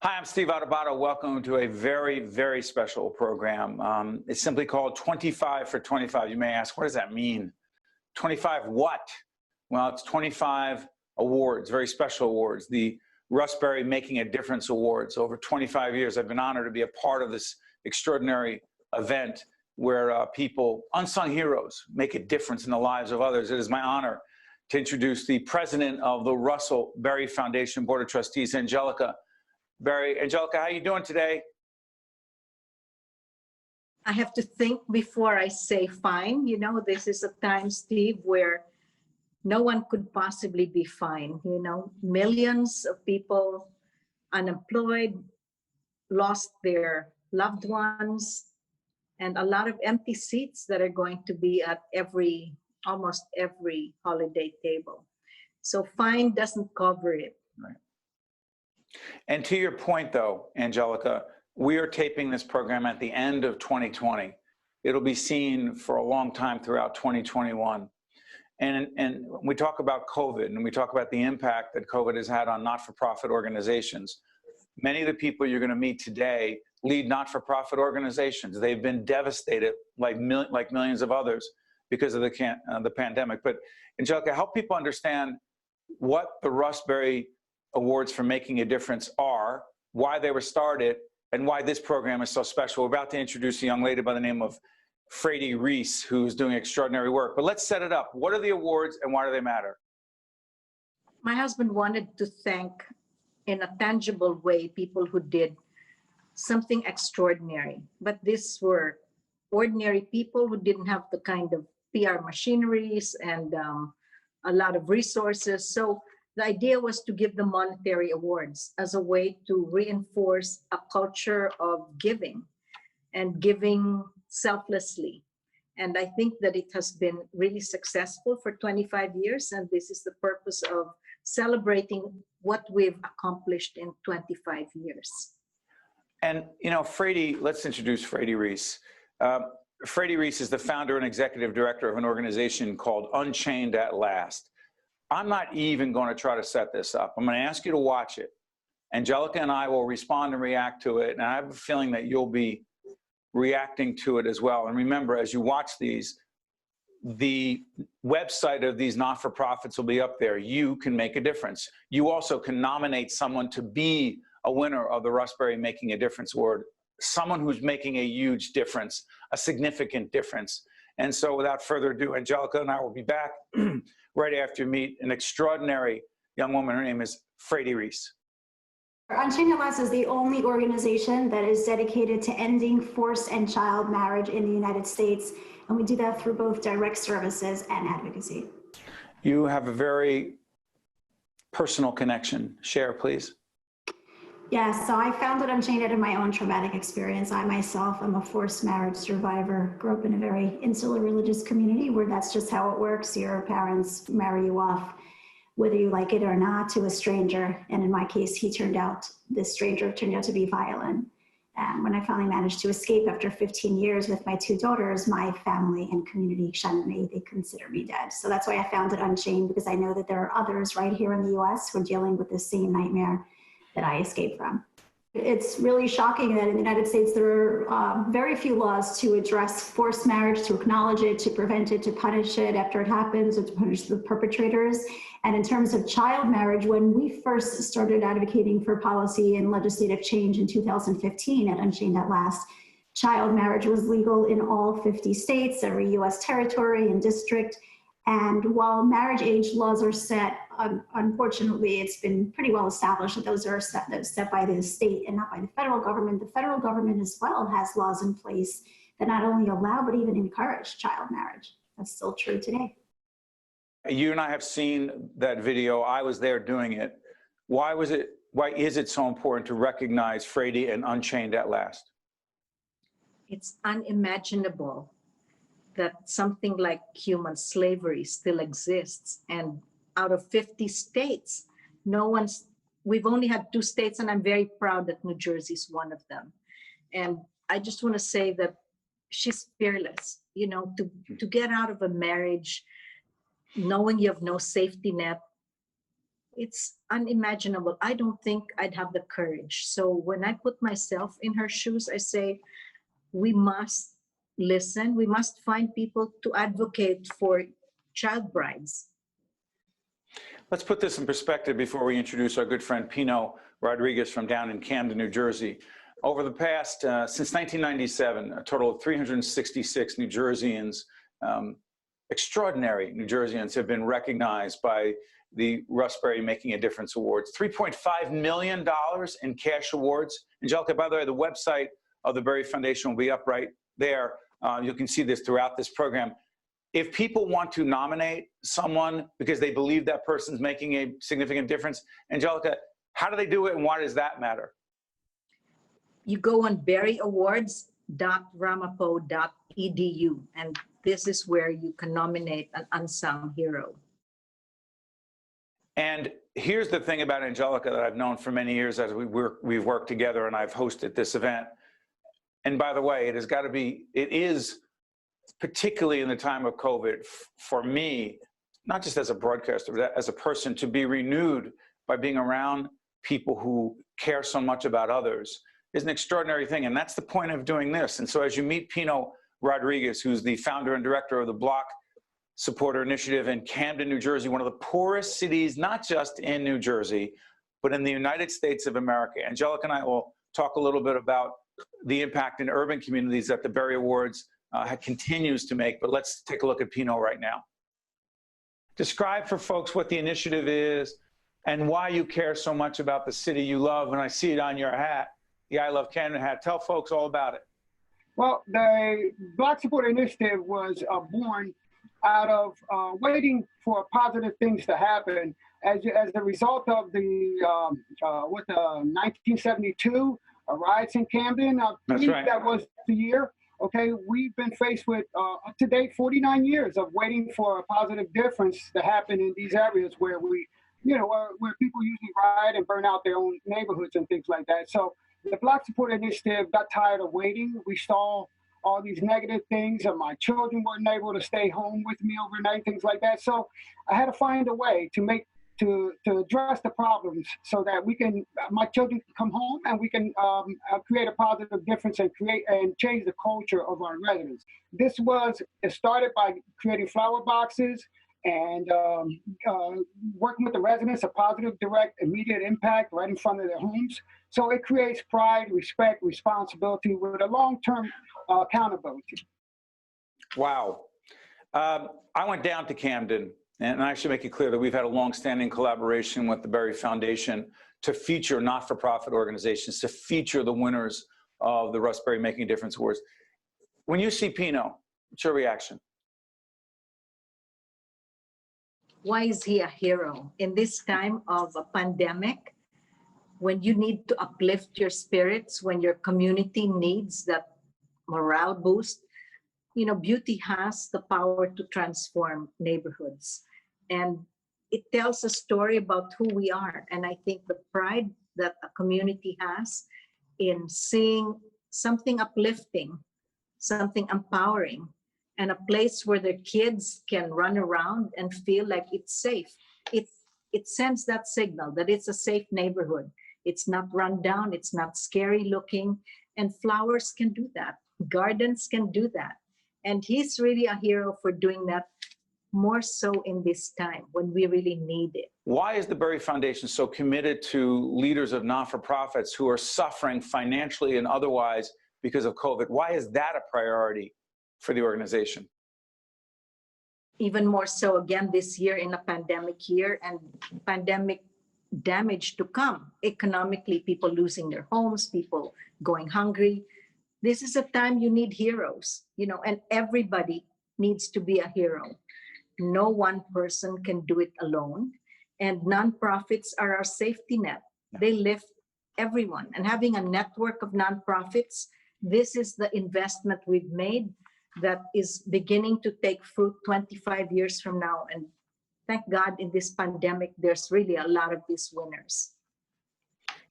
Hi, I'm Steve Adubato. Welcome to a very, very special program. It's simply called 25 for 25. You may ask, what does that mean? 25 what? Well, it's 25 awards, very special awards. The Russ Berrie Making a Difference Awards. Over 25 years, I've been honored to be a part of this extraordinary event where people, unsung heroes, make a difference in the lives of others. It is my honor to introduce the president of the Russell Berrie Foundation Board of Trustees, Angelica Berrie. Angelica, how are you doing today? I have to think before I say fine. You know, this is a time, Steve, where no one could possibly be fine. You know, millions of people unemployed, lost their loved ones, and a lot of empty seats that are going to be at almost every holiday table. So fine doesn't cover it. Right. And to your point, though, Angelica, we are taping this program at the end of 2020. It'll be seen for a long time throughout 2021. And we talk about COVID, and we talk about the impact that COVID has had on not-for-profit organizations. Many of the people you're going to meet today lead not-for-profit organizations. They've been devastated, like millions of others, because of the pandemic. But Angelica, help people understand what the Russ Berrie Awards for Making a Difference are, why they were started, and why this program is so special. We're about to introduce a young lady by the name of Freddie Reese, who's doing extraordinary work. But let's set it up. What are the awards and why do they matter? My husband wanted to thank, in a tangible way, people who did something extraordinary. But these were ordinary people who didn't have the kind of PR machineries and a lot of resources. So the idea was to give them monetary awards as a way to reinforce a culture of giving and giving selflessly. And I think that it has been really successful for 25 years. And this is the purpose of celebrating what we've accomplished in 25 years. And, you know, Freddie, let's introduce Freddie Reese. Freddie Reese is the founder and executive director of an organization called Unchained at Last. I'm not even going to try to set this up. I'm going to ask you to watch it. Angelica and I will respond and react to it. And I have a feeling that you'll be reacting to it as well. And remember, as you watch these, the website of these not-for-profits will be up there. You can make a difference. You also can nominate someone to be a winner of the Russ Berrie Making a Difference Award, someone who's making a huge difference, a significant difference. And so without further ado, Angelica and I will be back right after you meet an extraordinary young woman. Her name is Freddie Reese. Unchained at Last is the only organization that is dedicated to ending forced and child marriage in the United States. And we do that through both direct services and advocacy. You have a very personal connection. Share, please. Yeah, so I founded Unchained out of my own traumatic experience. I myself am a forced marriage survivor, grew up in a very insular religious community where that's just how it works. Your parents marry you off, whether you like it or not, to a stranger. And in my case, this stranger turned out to be violent. And when I finally managed to escape after 15 years with my two daughters, my family and community shunned me. They consider me dead. So that's why I founded Unchained, because I know that there are others right here in the US who are dealing with the same nightmare that I escaped from. It's really shocking that in the United States, there are very few laws to address forced marriage, to acknowledge it, to prevent it, to punish it after it happens, or to punish the perpetrators. And in terms of child marriage, when we first started advocating for policy and legislative change in 2015 at Unchained at Last, child marriage was legal in all 50 states, every US territory and district. And while marriage age laws are set, unfortunately, it's been pretty well established that those are set by the state and not by the federal government. The federal government as well has laws in place that not only allow, but even encourage child marriage. That's still true today. You and I have seen that video. I was there doing it. Why is it so important to recognize Freddie and Unchained at Last? It's unimaginable that something like human slavery still exists. And out of 50 states, we've only had 2 states, and I'm very proud that New Jersey is one of them. And I just want to say that she's fearless, you know, to get out of a marriage knowing you have no safety net, It's unimaginable. I don't think I'd have the courage. So when I put myself in her shoes, I say, we must listen. We must find people to advocate for child brides. Let's put this in perspective before we introduce our good friend Pino Rodriguez from down in Camden, New Jersey. Over the past, since 1997, a total of 366 New Jerseyans, extraordinary New Jerseyans, have been recognized by the Russ Berrie Making a Difference Awards. $3.5 million in cash awards. Angelica, by the way, the website of the Berrie Foundation will be up right there. You can see this throughout this program. If people want to nominate someone because they believe that person's making a significant difference, Angelica, how do they do it and why does that matter? You go on berrieawards.ramapo.edu, and this is where you can nominate an unsung hero. And here's the thing about Angelica that I've known for many years as we've worked together and I've hosted this event. And by the way, it is particularly in the time of COVID, for me, not just as a broadcaster, but as a person, to be renewed by being around people who care so much about others is an extraordinary thing. And that's the point of doing this. And so as you meet Pino Rodriguez, who's the founder and director of the Block Supporter Initiative in Camden, New Jersey, one of the poorest cities, not just in New Jersey, but in the United States of America. Angelica and I will talk a little bit about the impact in urban communities that the Berrie Awards continues to make, but let's take a look at Pino right now. Describe for folks what the initiative is and why you care so much about the city you love. And I see it on your hat, the I Love Camden hat. Tell folks all about it. Well, the Block Support Initiative was born out of waiting for positive things to happen as a result of the 1972 riots in Camden. That's right. That was the year. Okay, we've been faced with up to date 49 years of waiting for a positive difference to happen in these areas where where people usually riot and burn out their own neighborhoods and things like that. So the Block Support Initiative got tired of waiting. We saw all these negative things, and my children weren't able to stay home with me overnight, things like that. So I had to find a way to address the problems so that my children can come home and we can create a positive difference and change the culture of our residents. It started by creating flower boxes and working with the residents, a positive, direct, immediate impact right in front of their homes. So it creates pride, respect, responsibility with a long-term accountability. Wow. I went down to Camden, and I should make it clear that we've had a long-standing collaboration with the Berrie Foundation to feature not-for-profit organizations, to feature the winners of the Russ Berrie Making a Difference Awards. When you see Pino, what's your reaction? Why is he a hero? In this time of a pandemic, when you need to uplift your spirits, when your community needs that morale boost, beauty has the power to transform neighborhoods. And it tells a story about who we are. And I think the pride that a community has in seeing something uplifting, something empowering, and a place where their kids can run around and feel like it's safe. It sends that signal that it's a safe neighborhood. It's not run down, it's not scary looking, and flowers can do that. Gardens can do that. And he's really a hero for doing that, more so in this time when we really need it. Why is the Berrie Foundation so committed to leaders of not-for-profits who are suffering financially and otherwise because of COVID? Why is that a priority for the organization? Even more so again this year, in a pandemic year, and pandemic damage to come. Economically, people losing their homes, people going hungry. This is a time you need heroes, and everybody needs to be a hero. No one person can do it alone. And nonprofits are our safety net. They lift everyone. And having a network of nonprofits, this is the investment we've made that is beginning to take fruit 25 years from now. And thank God in this pandemic, there's really a lot of these winners.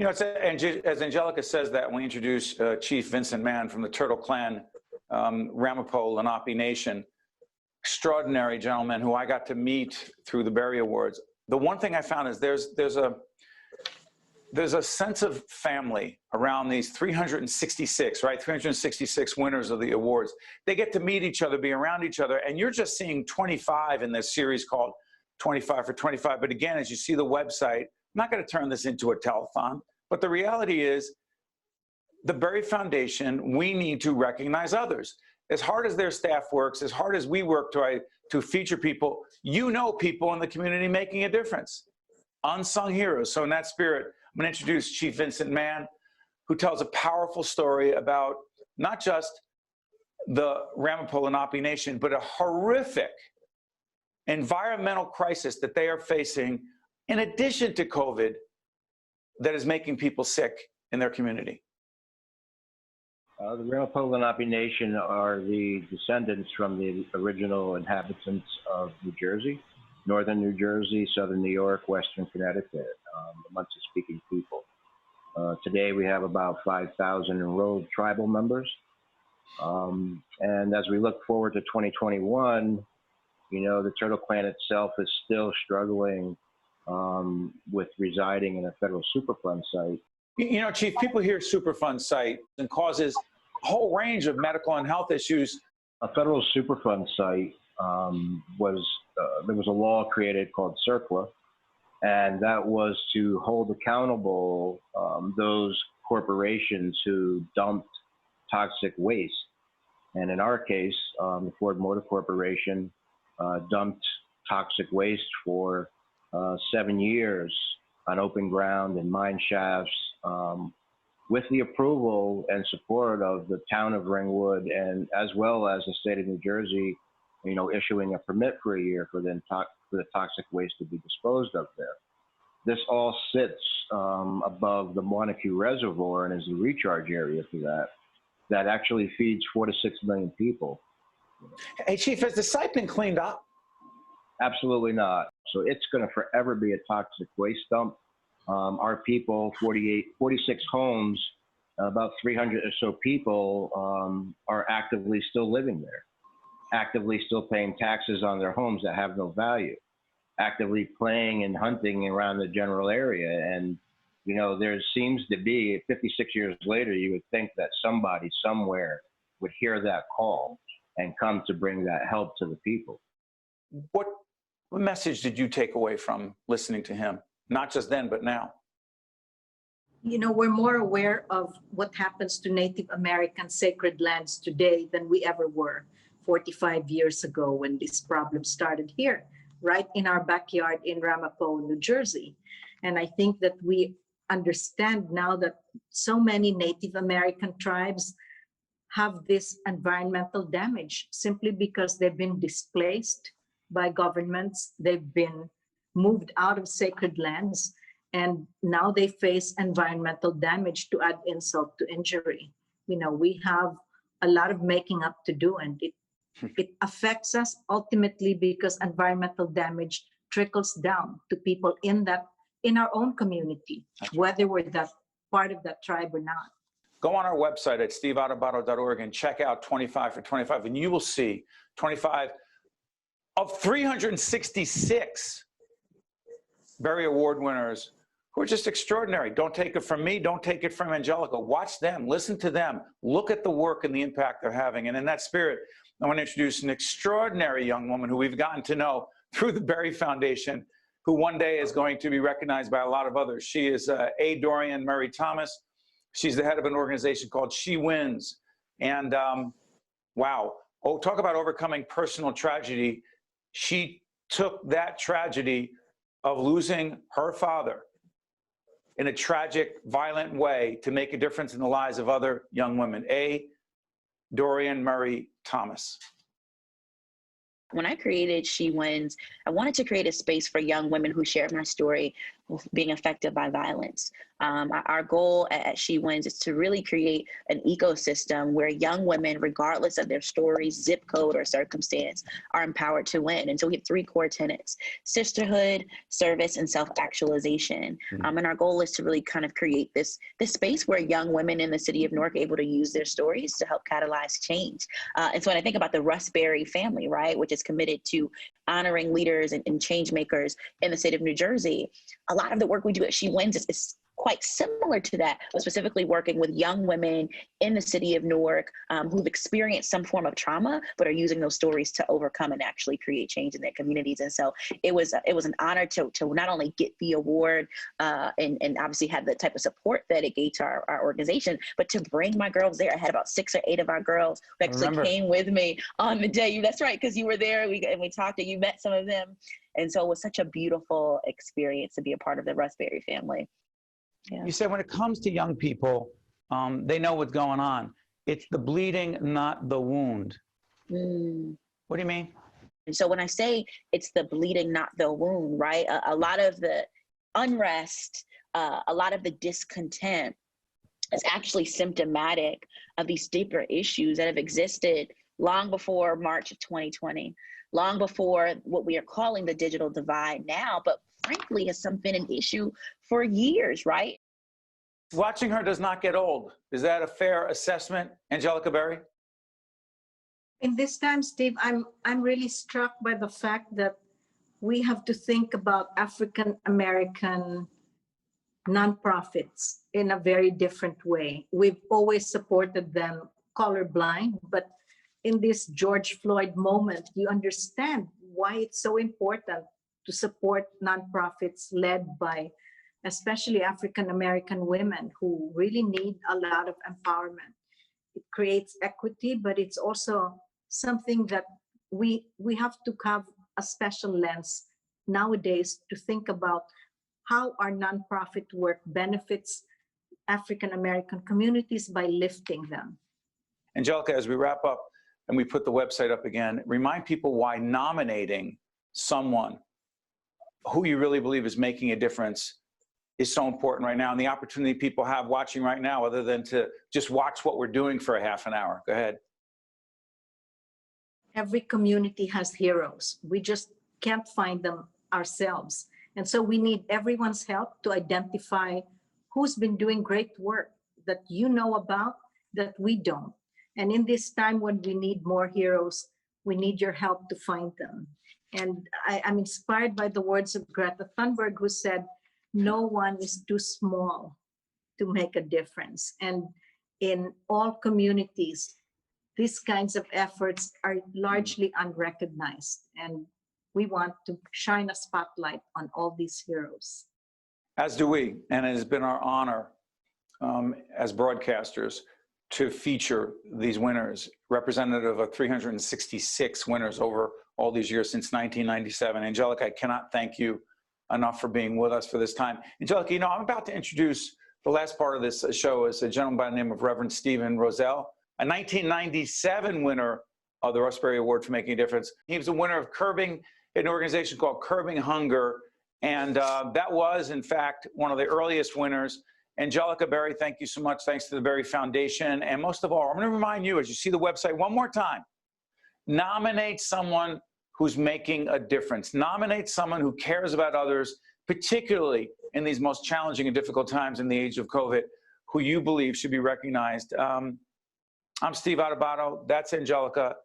As Angelica says that, we introduce Chief Vincent Mann from the Turtle Clan, Ramapo Lenape Nation, extraordinary gentleman who I got to meet through the Berrie Awards. the one thing I found is there's a sense of family around these 366, right? 366 winners of the awards. They get to meet each other, be around each other, and you're just seeing 25 in this series called 25 for 25. But again, as you see the website, I'm not going to turn this into a telethon, but the reality is the Berrie Foundation, we need to recognize others. As hard as their staff works, as hard as we work to feature people, you know people in the community making a difference. Unsung heroes. So in that spirit, I'm going to introduce Chief Vincent Mann, who tells a powerful story about not just the Ramapo-Lenape Nation, but a horrific environmental crisis that they are facing in addition to COVID that is making people sick in their community. The Ramapo-Lenape Nation are the descendants from the original inhabitants of New Jersey, northern New Jersey, southern New York, western Connecticut, the Muncie-speaking people. Today we have about 5,000 enrolled tribal members. And as we look forward to 2021, you know, the Turtle Clan itself is still struggling with residing in a federal Superfund site. You know, Chief, people hear Superfund site and causes a whole range of medical and health issues. A federal Superfund site there was a law created called CERCLA, and that was to hold accountable those corporations who dumped toxic waste. And in our case, the Ford Motor Corporation dumped toxic waste for 7 years on open ground and mine shafts, with the approval and support of the town of Ringwood, and as well as the state of New Jersey, you know, issuing a permit for a year for the toxic waste to be disposed of there. This all sits above the Montague Reservoir and is the recharge area for that actually feeds 4 to 6 million people. Hey, Chief, has the site been cleaned up? Absolutely not. So it's going to forever be a toxic waste dump. Our people, 46 homes, about 300 or so people are actively still living there, actively still paying taxes on their homes that have no value, actively playing and hunting around the general area. And, you know, there seems to be, 56 years later, you would think that somebody somewhere would hear that call and come to bring that help to the people. What message did you take away from listening to him? Not just then, but now. You know, we're more aware of what happens to Native American sacred lands today than we ever were 45 years ago when this problem started here, right in our backyard in Ramapo, New Jersey. And I think that we understand now that so many Native American tribes have this environmental damage simply because they've been displaced by governments. They've been moved out of sacred lands, and now they face environmental damage to add insult to injury. You know, we have a lot of making up to do, and it affects us ultimately because environmental damage trickles down to people in our own community, whether we're that part of that tribe or not. Go on our website at steveadubato.org and check out 25 for 25, and you will see 25 of 366 Berrie Award winners who are just extraordinary. Don't take it from me. Don't take it from Angelica. Watch them. Listen to them. Look at the work and the impact they're having. And in that spirit, I want to introduce an extraordinary young woman who we've gotten to know through the Berrie Foundation, who one day is going to be recognized by a lot of others. She is A. Dorian Murray Thomas. She's the head of an organization called She Wins. And wow, talk about overcoming personal tragedy. She took that tragedy of losing her father in a tragic, violent way to make a difference in the lives of other young women. A. Dorian Murray Thomas. When I created She Wins, I wanted to create a space for young women who shared my story, being affected by violence. Our goal at She Wins is to really create an ecosystem where young women, regardless of their stories, zip code, or circumstance, are empowered to win. And so we have 3 core tenets: sisterhood, service, and self-actualization. And our goal is to really kind of create this space where young women in the city of Newark are able to use their stories to help catalyze change. And so when I think about the Russ Berrie family, right, which is committed to honoring leaders and change makers in the state of New Jersey, a lot of the work we do at She Wins is quite similar to that, but specifically working with young women in the city of Newark who've experienced some form of trauma, but are using those stories to overcome and actually create change in their communities. And so it was an honor to not only get the award and obviously have the type of support that it gave to our organization, but to bring my girls there. I had about 6 or 8 of our girls who actually came with me on the day. That's right, because you were there and we talked and you met some of them. And so it was such a beautiful experience to be a part of the Russ Berrie family. Yeah. You said when it comes to young people, they know what's going on. It's the bleeding, not the wound. What do you mean? And so when I say it's the bleeding, not the wound, right? A lot of the unrest, a lot of the discontent is actually symptomatic of these deeper issues that have existed long before March of 2020, long before what we are calling the digital divide now, but frankly has been an issue for years, right? Watching her does not get old. Is that a fair assessment, Angelica Berrie? In this time, Steve, I'm really struck by the fact that we have to think about African American nonprofits in a very different way. We've always supported them colorblind, but in this George Floyd moment, you understand why it's so important to support nonprofits led by especially African American women who really need a lot of empowerment. It creates equity, but it's also something that we have to have a special lens nowadays to think about how our nonprofit work benefits African American communities by lifting them. Angelica, as we wrap up and we put the website up again, remind people why nominating someone who you really believe is making a difference is so important right now, and the opportunity people have watching right now, other than to just watch what we're doing for a half an hour. Go ahead. Every community has heroes. We just can't find them ourselves. And so we need everyone's help to identify who's been doing great work that you know about that we don't. And in this time when we need more heroes, we need your help to find them. And I'm inspired by the words of Greta Thunberg, who said, "No one is too small to make a difference." And in all communities, these kinds of efforts are largely unrecognized. And we want to shine a spotlight on all these heroes. As do we. And it has been our honor as broadcasters to feature these winners, representative of 366 winners over all these years since 1997. Angelica, I cannot thank you enough for being with us for this time. Angelica, you know, I'm about to introduce the last part of this show is a gentleman by the name of Reverend Stephen Roselle, a 1997 winner of the Russ Berrie Award for Making a Difference. He was a winner of Curbing, an organization called Curbing Hunger, and that was, in fact, one of the earliest winners. Angelica Berrie, thank you so much. Thanks to the Berrie Foundation. And most of all, I'm going to remind you, as you see the website one more time, nominate someone who's making a difference. Nominate someone who cares about others, particularly in these most challenging and difficult times in the age of COVID, who you believe should be recognized. I'm Steve Adubato. That's Angelica.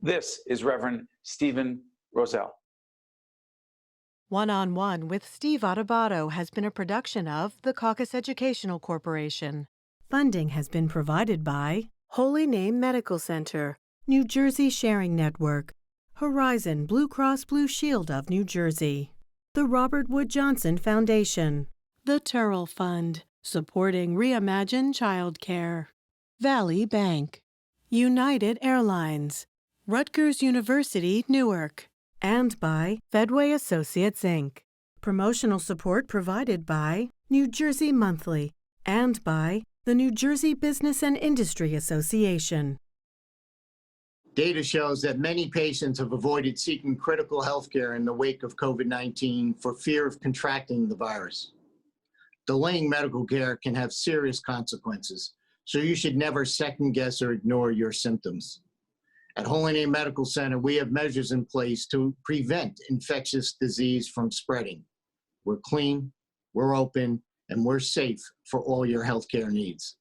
This is Reverend Stephen Roselle. One-on-One with Steve Adubato has been a production of the Caucus Educational Corporation. Funding has been provided by Holy Name Medical Center, New Jersey Sharing Network, Horizon Blue Cross Blue Shield of New Jersey, the Robert Wood Johnson Foundation, the Turrell Fund, supporting Reimagine Childcare, Valley Bank, United Airlines, Rutgers University, Newark, and by Fedway Associates, Inc. Promotional support provided by New Jersey Monthly and by the New Jersey Business and Industry Association. Data shows that many patients have avoided seeking critical health care in the wake of COVID-19 for fear of contracting the virus. Delaying medical care can have serious consequences, so you should never second guess or ignore your symptoms. At Holy Name Medical Center, we have measures in place to prevent infectious disease from spreading. We're clean, we're open, and we're safe for all your healthcare needs.